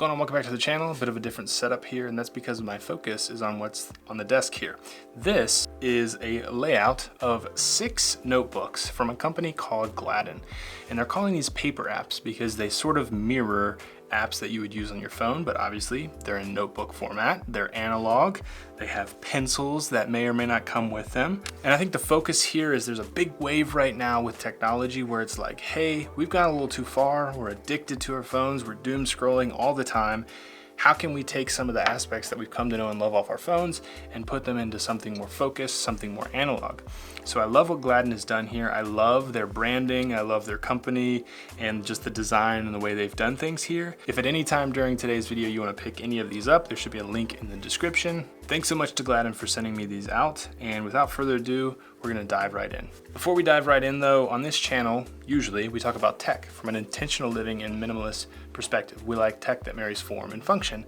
going on? Welcome back to the channel. A bit of a different setup here, and that's because my focus is on what's on the desk here. This is a layout of 6 notebooks from a company called Gladden. And they're calling these paper apps because they sort of mirror apps that you would use on your phone, but obviously they're in notebook format, they're analog, they have pencils that may or may not come with them. And I think the focus here is there's a big wave right now with technology where it's like, hey, we've gone a little too far, we're addicted to our phones, we're doom scrolling all the time. How can we take some of the aspects that we've come to know and love off our phones and put them into something more focused, something more analog? So I love what Gladden has done here. I love their branding, I love their company, and just the design and the way they've done things here. If at any time during today's video you want to pick any of these up, there should be a link in the description. Thanks so much to Gladden for sending me these out, and without further ado, we're gonna dive right in. Before we dive right in though, on this channel, usually we talk about tech from an intentional living and minimalist perspective. We like tech that marries form and function.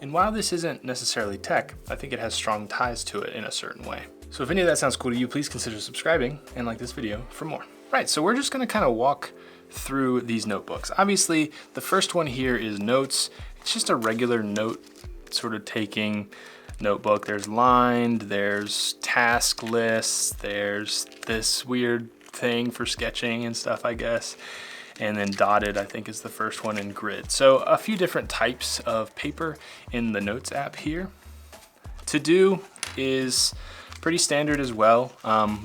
And while this isn't necessarily tech, I think it has strong ties to it in a certain way. So if any of that sounds cool to you, please consider subscribing and like this video for more. Right, so we're just gonna kind of walk through these notebooks. Obviously, the first one here is notes. It's just a regular note sort of taking notebook. There's lined, there's task lists, there's this weird thing for sketching and stuff, I guess. And then dotted, I think, is the first one in grid. So a few different types of paper in the notes app here. To do is pretty standard as well,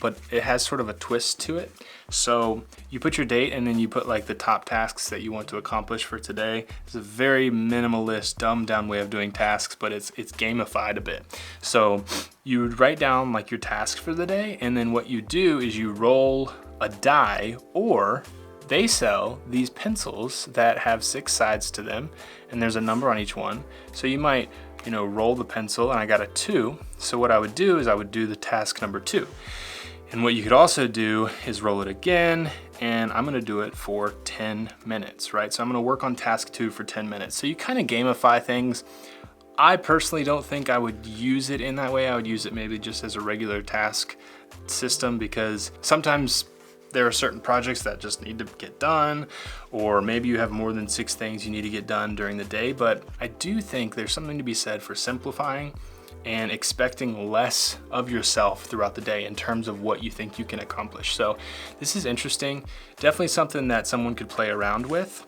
but it has sort of a twist to it. So you put your date and then you put like the top tasks that you want to accomplish for today. It's a very minimalist, dumbed down way of doing tasks, but it's gamified a bit. So you would write down like your tasks for the day, and then what you do is you roll a die, or they sell these pencils that have 6 sides to them, and there's a number on each one. So you might, roll the pencil, and I got a 2. So what I would do is I would do the task number 2. And what you could also do is roll it again, and I'm gonna do it for 10 minutes, right? So I'm gonna work on task 2 for 10 minutes. So you kind of gamify things. I personally don't think I would use it in that way. I would use it maybe just as a regular task system, because sometimes there are certain projects that just need to get done, or maybe you have more than 6 things you need to get done during the day. But I do think there's something to be said for simplifying and expecting less of yourself throughout the day in terms of what you think you can accomplish. So this is interesting, definitely something that someone could play around with.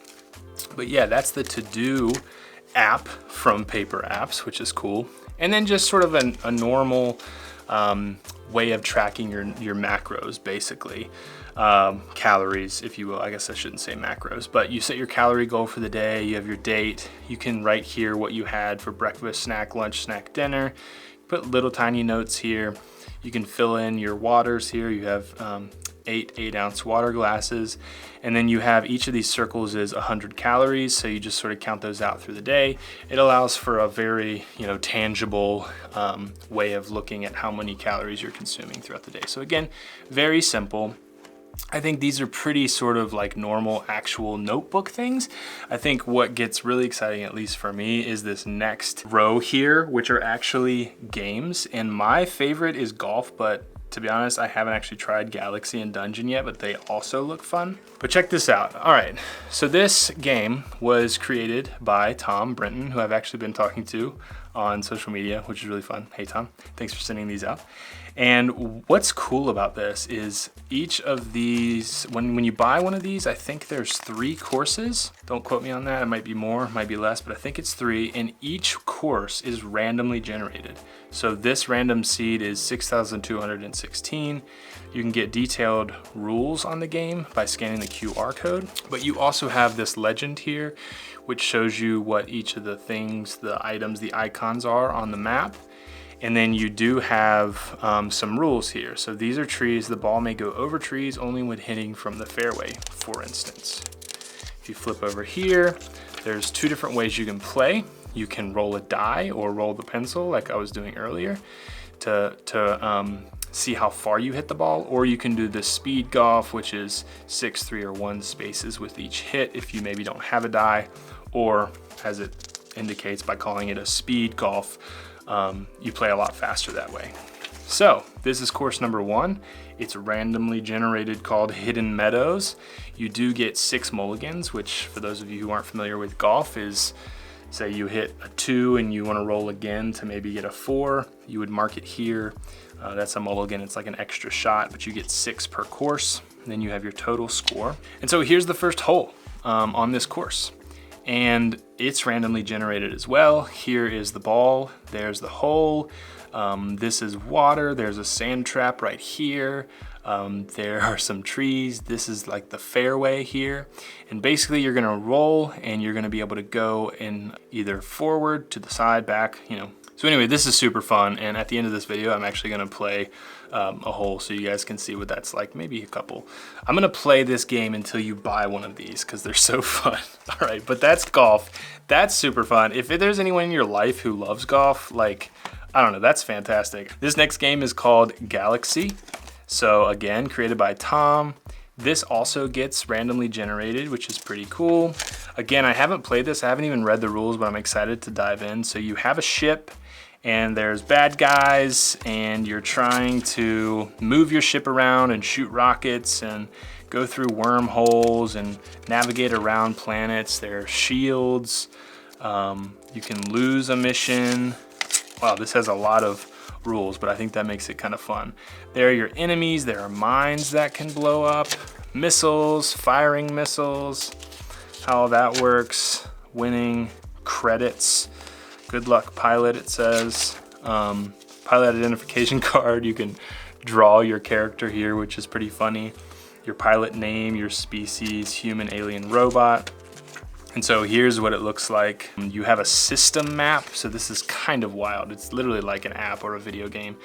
But yeah, that's the to-do app from Paper Apps, which is cool. And then just sort of a normal way of tracking your macros, basically. Calories, if you will. I guess I shouldn't say macros, but you set your calorie goal for the day, you have your date, you can write here what you had for breakfast, snack, lunch, snack, dinner, put little tiny notes here. You can fill in your waters here. You have 8 ounce water glasses, and then you have each of these circles is 100 calories, so you just sort of count those out through the day. It allows for a very tangible way of looking at how many calories you're consuming throughout the day. So again, very simple. I think these are pretty sort of like normal actual notebook things. I think what gets really exciting, at least for me, is this next row here, which are actually games. And my favorite is golf, but to be honest, I haven't actually tried Galaxy and Dungeon yet, but they also look fun. But check this out. All right, so this game was created by Tom Brenton, who I've actually been talking to on social media, which is really fun. Hey Tom, thanks for sending these out. And what's cool about this is each of these, when you buy one of these, I think there's 3 courses. Don't quote me on that, it might be more, it might be less, but I think it's 3, and each course is randomly generated. So this random seed is 6,216. You can get detailed rules on the game by scanning the QR code, but you also have this legend here, which shows you what each of the things, the items, the icons are on the map. And then you do have some rules here. So these are trees. The ball may go over trees only when hitting from the fairway, for instance. If you flip over here, there's 2 different ways you can play. You can roll a die or roll the pencil like I was doing earlier to see how far you hit the ball, or you can do the speed golf, which is 6, 3, or 1 spaces with each hit if you maybe don't have a die, or as it indicates by calling it a speed golf, you play a lot faster that way. So this is course number 1. It's randomly generated, called Hidden Meadows. You do get 6 mulligans, which for those of you who aren't familiar with golf is say you hit a 2 and you want to roll again to maybe get a 4, you would mark it here. That's a mulligan, it's like an extra shot, but you get 6 per course. And then you have your total score. And so here's the first hole on this course. And it's randomly generated as well. Here is the ball, there's the hole. This is water, there's a sand trap right here. There are some trees. This is like the fairway here. And basically you're gonna roll and you're gonna be able to go in either forward, to the side, back, you know. So anyway, this is super fun. And at the end of this video, I'm actually gonna play a hole so you guys can see what that's like, maybe a couple. I'm gonna play this game until you buy one of these because they're so fun. All right, but that's golf. That's super fun. If there's anyone in your life who loves golf, like, I don't know, that's fantastic. This next game is called Galaxy. So again, created by Tom. This also gets randomly generated, which is pretty cool. Again, I haven't played this. I haven't even read the rules, but I'm excited to dive in. So you have a ship and there's bad guys and you're trying to move your ship around and shoot rockets and go through wormholes and navigate around planets. There are shields. You can lose a mission. Wow, this has a lot of rules, but I think that makes it kind of fun. There are your enemies. There are mines that can blow up, missiles, firing missiles, how that works, winning, credits, good luck pilot, it says. Pilot identification card, you can draw your character here, which is pretty funny. Your pilot name, your species, human, alien, robot. And so here's what it looks like. You have a system map. So this is kind of wild. It's literally like an app or a video game.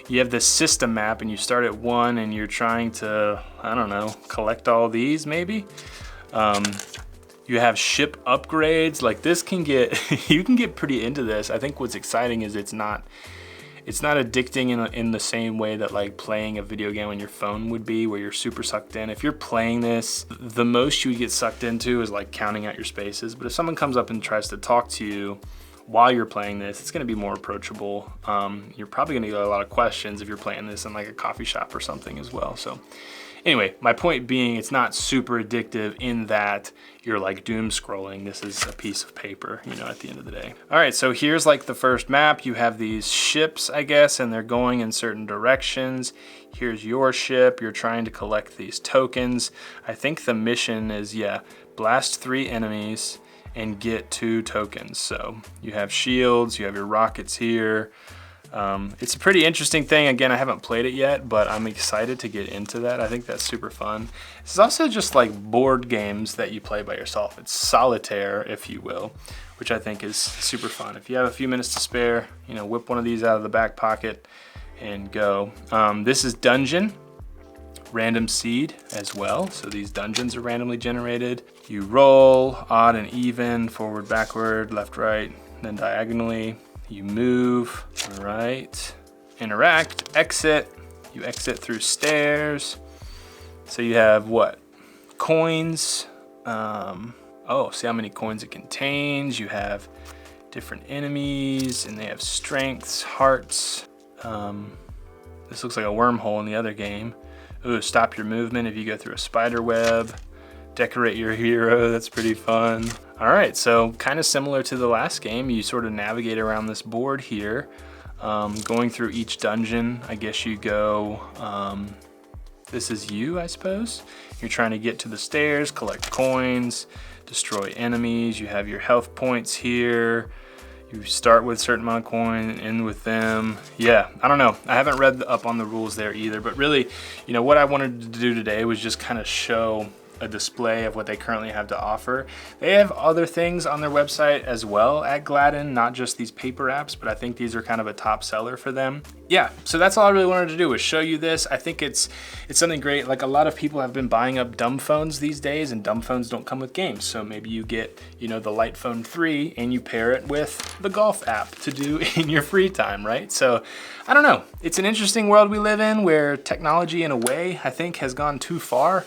You have this system map and you start at 1 and you're trying to, I don't know, collect all these maybe. You have ship upgrades. Like this can get, you can get pretty into this. I think what's exciting is it's not addicting in the same way that like playing a video game on your phone would be, where you're super sucked in. If you're playing this, the most you get sucked into is like counting out your spaces. But if someone comes up and tries to talk to you while you're playing this, it's gonna be more approachable. You're probably gonna get a lot of questions if you're playing this in like a coffee shop or something as well. So anyway, my point being, it's not super addictive in that you're like doom scrolling. This is a piece of paper, you know, at the end of the day. All right, so here's like the first map. You have these ships, I guess, and they're going in certain directions. Here's your ship. You're trying to collect these tokens. I think the mission is, yeah, blast 3 enemies and get 2 tokens. So you have shields, you have your rockets here. It's a pretty interesting thing. Again, I haven't played it yet, but I'm excited to get into that. I think that's super fun. It's also just like board games that you play by yourself. It's solitaire, if you will, which I think is super fun. If you have a few minutes to spare, you know, whip one of these out of the back pocket and go. This is Dungeon, random seed as well. So these dungeons are randomly generated. You roll odd and even, forward, backward, left, right, then diagonally. You move, all right, interact, exit. You exit through stairs. So you have what? Coins. Oh, see how many coins it contains. You have different enemies and they have strengths, hearts. This looks like a wormhole in the other game. Ooh, stop your movement if you go through a spider web. Decorate your hero, that's pretty fun. All right, so kind of similar to the last game, you sort of navigate around this board here, going through each dungeon. I guess you go, this is you, I suppose. You're trying to get to the stairs, collect coins, destroy enemies. You have your health points here. You start with a certain amount of coin and end with them. Yeah, I don't know. I haven't read up on the rules there either, but really, you know, what I wanted to do today was just kind of show a display of what they currently have to offer. They have other things on their website as well at Gladden, not just these paper apps, but I think these are kind of a top seller for them. Yeah, so that's all I really wanted to do was show you this. I think it's something great. Like a lot of people have been buying up dumb phones these days, and dumb phones don't come with games. So maybe you get, you know, the Light Phone 3 and you pair it with the golf app to do in your free time, right? So I don't know. It's an interesting world we live in where technology in a way, I think, has gone too far.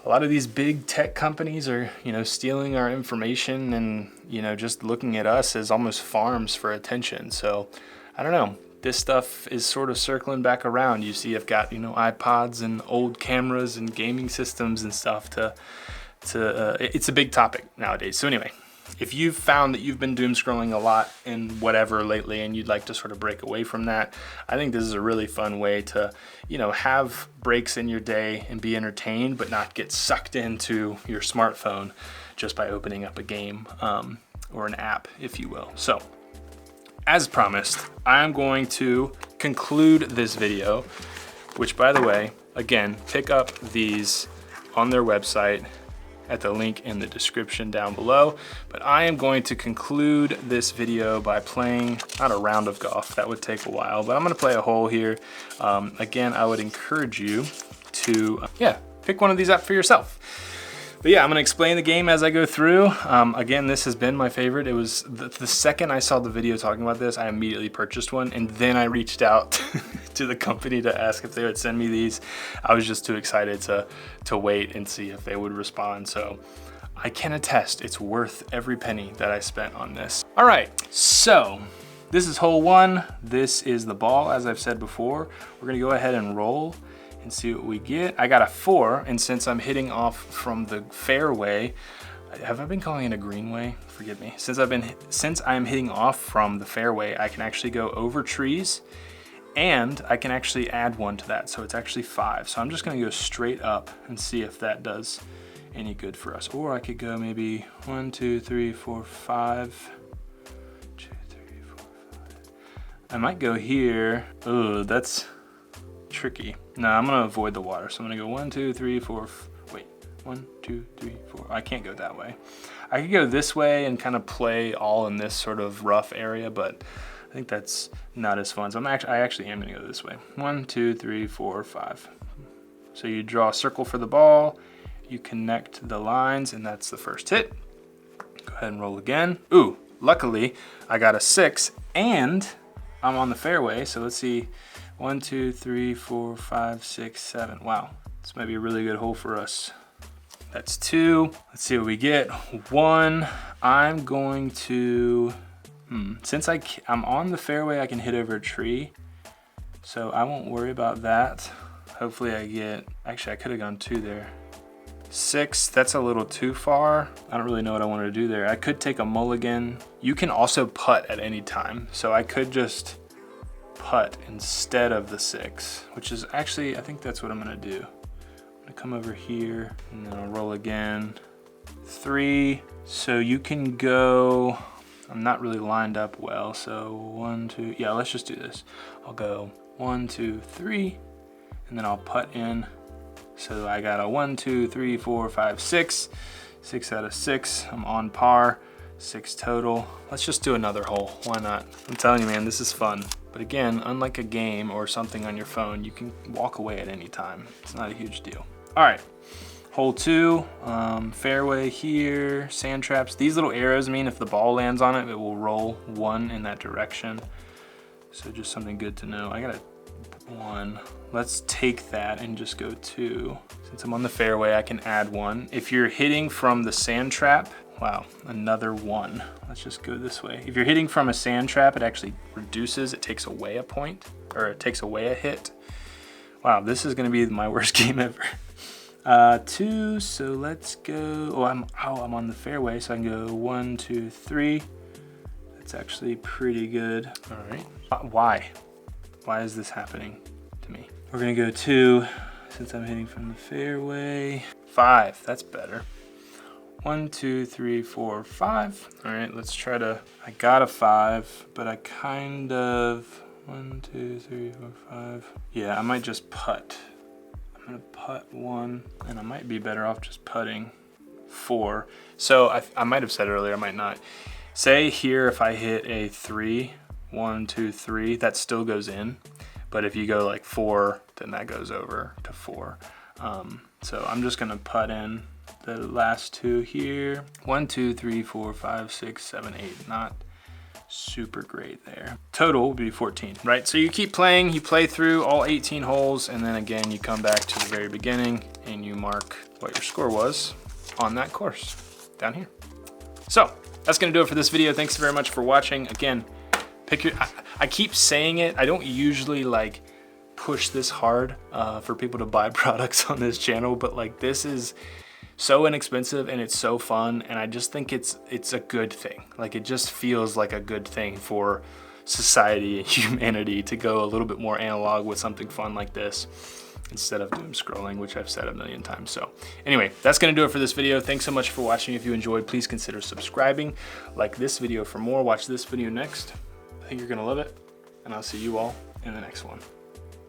A lot of these big tech companies are, you know, stealing our information and, you know, just looking at us as almost farms for attention. So I don't know. This stuff is sort of circling back around. You see, I've got, you know, iPods and old cameras and gaming systems and stuff it's a big topic nowadays. So anyway, If you've found that you've been doom scrolling a lot in whatever lately and you'd like to sort of break away from that, I think this is a really fun way to, you know, have breaks in your day and be entertained, but not get sucked into your smartphone just by opening up a game or an app, if you will. So, as promised, I'm going to conclude this video, which, by the way, again, pick up these on their website at the link in the description down below. But I am going to conclude this video by playing, not a round of golf, that would take a while, but I'm gonna play a hole here. Again, I would encourage you to, pick one of these up for yourself. But yeah, I'm gonna explain the game as I go through. Again, this has been my favorite. It was the second I saw the video talking about this, I immediately purchased one, and then I reached out to the company to ask if they would send me these. I was just too excited to wait and see if they would respond. So I can attest, it's worth every penny that I spent on this. All right, so this is hole 1. This is the ball, as I've said before. We're gonna go ahead and roll and see what we get. I got a 4, and since I'm hitting off from the fairway, have I been calling it a greenway? Forgive me. Since I'm hitting off from the fairway, I can actually go over trees, and I can actually add 1 to that, so it's actually 5. So I'm just gonna go straight up and see if that does any good for us. Or I could go maybe 1, 2, 3, 4, 5. 2, 3, 4, 5. I might go here. Oh, that's tricky. No, I'm gonna avoid the water. So I'm gonna go 1, 2, 3, 4, wait, 1, 2, 3, 4. I can't go that way. I could go this way and kind of play all in this sort of rough area, but I think that's not as fun. So I actually am gonna go this way. 1, 2, 3, 4, 5. So you draw a circle for the ball, you connect the lines, and that's the first hit. Go ahead and roll again. Ooh, luckily I got a 6 and I'm on the fairway. So let's see. 1, 2, 3, 4, 5, 6, 7. Wow, this might be a really good hole for us. That's 2. Let's see what we get. 1. I'm going to, since I'm on the fairway, I can hit over a tree. So I won't worry about that. Hopefully I get, actually I could have gone 2 there. 6, that's a little too far. I don't really know what I wanted to do there. I could take a mulligan. You can also putt at any time. So I could just putt instead of the 6, which is actually, I think that's what I'm gonna do. I'm gonna come over here and then I'll roll again. 3, so you can go, I'm not really lined up well, so 1, 2, yeah, let's just do this. I'll go 1, 2, 3, and then I'll putt in. So I got a 1, 2, 3, 4, 5, 6. 6 out of 6, I'm on par. 6 total. Let's just do another hole, why not? I'm telling you, man, this is fun. But again, unlike a game or something on your phone, you can walk away at any time. It's not a huge deal. All right, hole 2, fairway here, sand traps. These little arrows mean if the ball lands on it, it will roll 1 in that direction. So just something good to know. I got a 1. Let's take that and just go 2. Since I'm on the fairway, I can add 1. If you're hitting from the sand trap, wow, another 1. Let's just go this way. If you're hitting from a sand trap, it actually reduces, it takes away a point, or it takes away a hit. Wow, this is gonna be my worst game ever. 2, so let's go, I'm on the fairway, so I can go 1, 2, 3. That's actually pretty good. All right, why is this happening to me? We're gonna go 2, since I'm hitting from the fairway. 5, that's better. 1, 2, 3, 4, 5. All right, let's try to, I got a 5, but I kind of, 1, 2, 3, 4, 5. Yeah, I might just putt. I'm gonna putt 1, and I might be better off just putting 4. So I might have said earlier, I might not. Say here, if I hit a 3, 1, 2, 3, that still goes in. But if you go like 4, then that goes over to 4. So I'm just gonna putt in the last 2 here. 1, 2, 3, 4, 5, 6, 7, 8. Not super great there. Total will be 14, right? So you keep playing, you play through all 18 holes, and then again, you come back to the very beginning and you mark what your score was on that course down here. So that's gonna do it for this video. Thanks very much for watching. Again, I keep saying it, I don't usually like push this hard for people to buy products on this channel, but like this is so inexpensive and it's so fun, and I just think it's a good thing. Like, it just feels like a good thing for society and humanity to go a little bit more analog with something fun like this instead of doom scrolling, which I've said a million times. So anyway, that's gonna do it for this video. Thanks so much for watching. If you enjoyed, please consider subscribing, like this video for more, watch this video next. I think you're gonna love it, and I'll see you all in the next one.